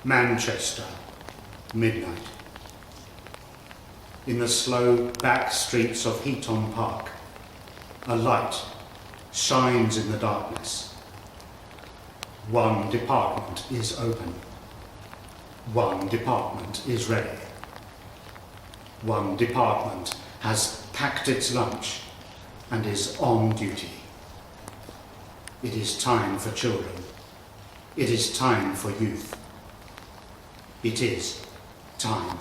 Manchester, midnight. In the slow back streets of Heaton Park, a light shines in the darkness. One department is open. One department is ready. One department has packed its lunch and is on duty. It is time for children. It is time for youth. It is time.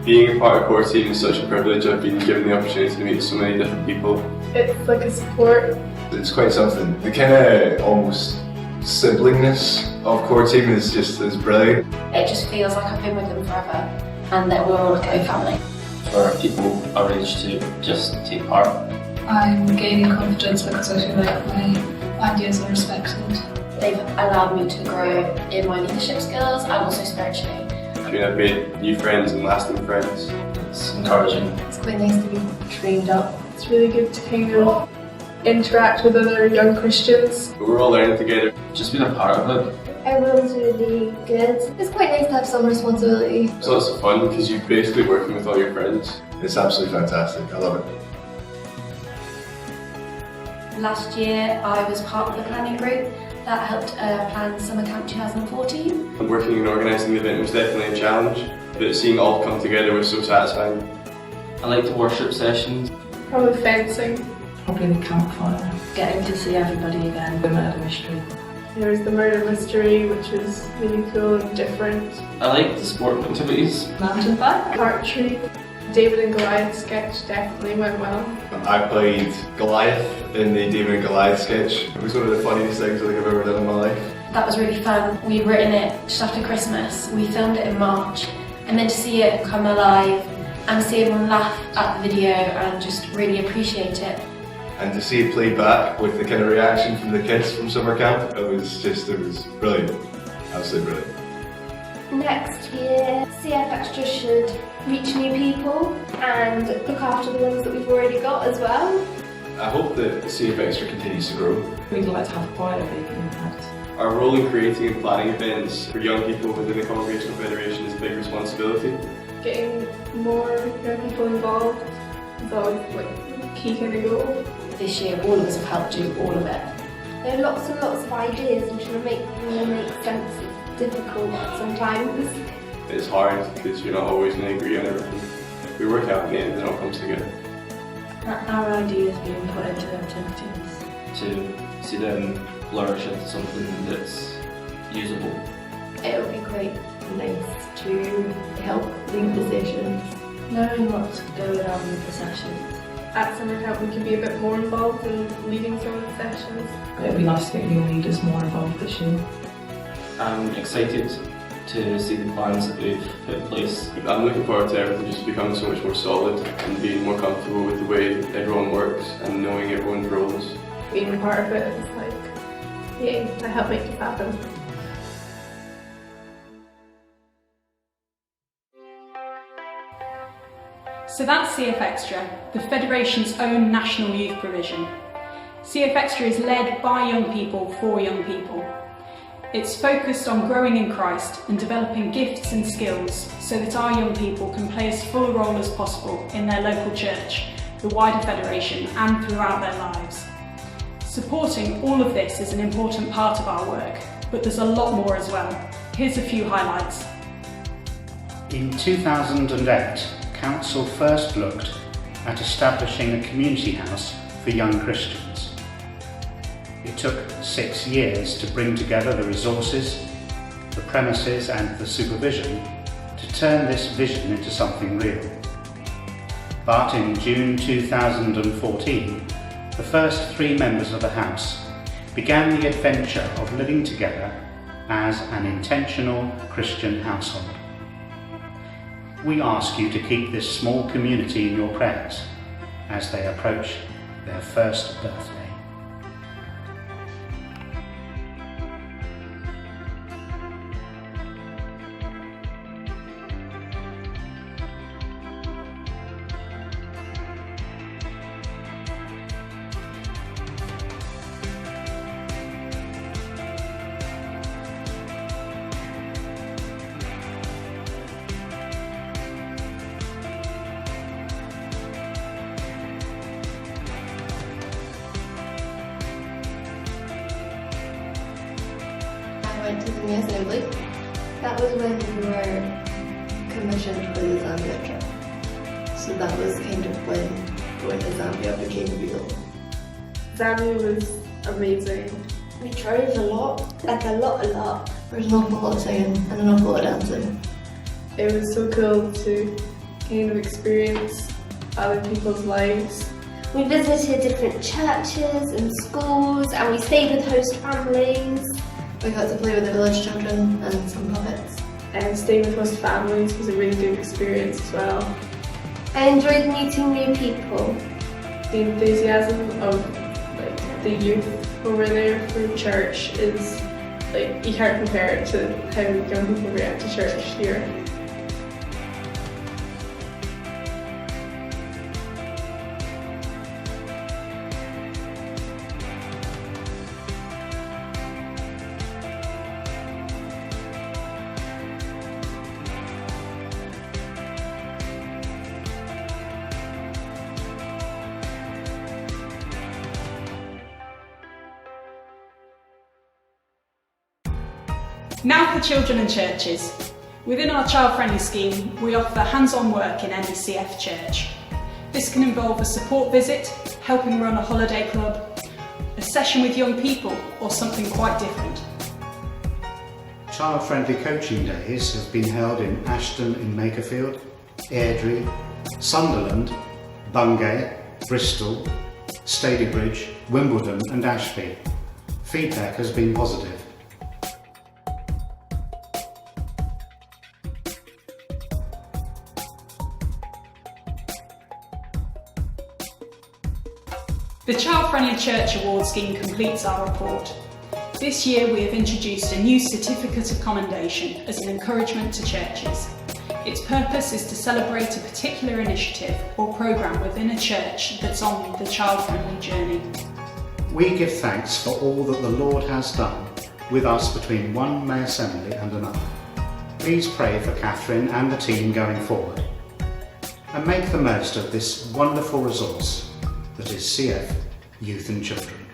Being a part of a core team is such a privilege. I've been given the opportunity to meet so many different people. It's like a support. It's quite something. The kind of almost siblingness of core team is brilliant. It just feels like I've been with them forever and that we're all like a family. For people our age to just take part. I'm gaining confidence because I feel like my ideas are respected. They've allowed me to grow in my leadership skills and also spiritually. I've made new friends and lasting friends. It's encouraging. It's quite nice to be trained up. It's really good to kind of interact with other young Christians. But we're all learning together. Just being a part of it. Everyone's really good. It's quite nice to have some responsibility. It's lots of fun because you're basically working with all your friends. It's absolutely fantastic. I love it. Last year I was part of the planning group that helped plan Summer Camp 2014. Working and organising the event was definitely a challenge, but seeing it all come together was so satisfying. I like the worship sessions. Probably fencing. Probably the campfire. Getting to see everybody again. The murder mystery. There was the murder mystery, which was really cool and different. I like the sport activities. Mountain bike. Archery. David and Goliath sketch definitely went well. I played Goliath in the David and Goliath sketch. It was one of the funniest things I think I've ever done in my life. That was really fun. We'd written it just after Christmas. We filmed it in March, and then to see it come alive and see everyone laugh at the video and just really appreciate it. And to see it played back with the kind of reaction from the kids from summer camp, it was brilliant. Absolutely brilliant. Next year, CF-XTRA should reach new people and look after the ones that we've already got as well. I hope that CF-XTRA continues to grow. We'd like to have quite a big impact. Our role in creating and planning events for young people within the Congregational Federation is a big responsibility. Getting more young people involved is always like a key kind of goal. This year all of us have helped do all of it. There are lots and lots of ideas and trying to make them make sense is difficult sometimes. It's hard because you're not always going to agree on everything. We work out in the end and it all comes together. Our ideas being put into activities. To see them flourish into something that's usable. It would be great. Nice to help lead the sessions. Knowing what's going on with the sessions. At summer camp we can be a bit more involved in leading some of the sessions. It would be nice to get new leaders more involved this year. I'm excited to see the plans that we've put in place. I'm looking forward to everything just becoming so much more solid and being more comfortable with the way everyone works and knowing everyone's roles. Being a part of it is like, yay, I help make this happen. So that's CF-XTRA, the Federation's own national youth provision. CF-XTRA is led by young people for young people. It's focused on growing in Christ and developing gifts and skills so that our young people can play as full a role as possible in their local church, the wider Federation and throughout their lives. Supporting all of this is an important part of our work, but there's a lot more as well. Here's a few highlights. In 2008, Council first looked at establishing a community house for young Christians. It took 6 years to bring together the resources, the premises and the supervision to turn this vision into something real. But in June 2014, the first 3 members of the house began the adventure of living together as an intentional Christian household. We ask you to keep this small community in your prayers as they approach their first birthday. I went to the new assembly. That was when we were commissioned for the Zambia trip. So that was kind of when going to Zambia became real. Zambia was amazing. We drove a lot, like a lot. There's an awful lot of singing and an awful lot of dancing. It was so cool to kind of experience other people's lives. We visited different churches and schools, and we stayed with host families. We got to play with the village children and some puppets. And staying with host families was a really good experience as well. I enjoyed meeting new people. The enthusiasm of the youth over there for church is you can't compare it to how young people react to church here. Now for children and churches. Within our child-friendly scheme, we offer hands-on work in any CF church. This can involve a support visit, helping run a holiday club, a session with young people, or something quite different. Child-friendly coaching days have been held in Ashton in Makerfield, Airdrie, Sunderland, Bungay, Bristol, Stadybridge, Wimbledon and Ashby. Feedback has been positive. The Child Friendly Church Award Scheme completes our report. This year we have introduced a new Certificate of Commendation as an encouragement to churches. Its purpose is to celebrate a particular initiative or programme within a church that's on the child-friendly journey. We give thanks for all that the Lord has done with us between one May Assembly and another. Please pray for Catherine and the team going forward, and make the most of this wonderful resource that is CF Youth and Children.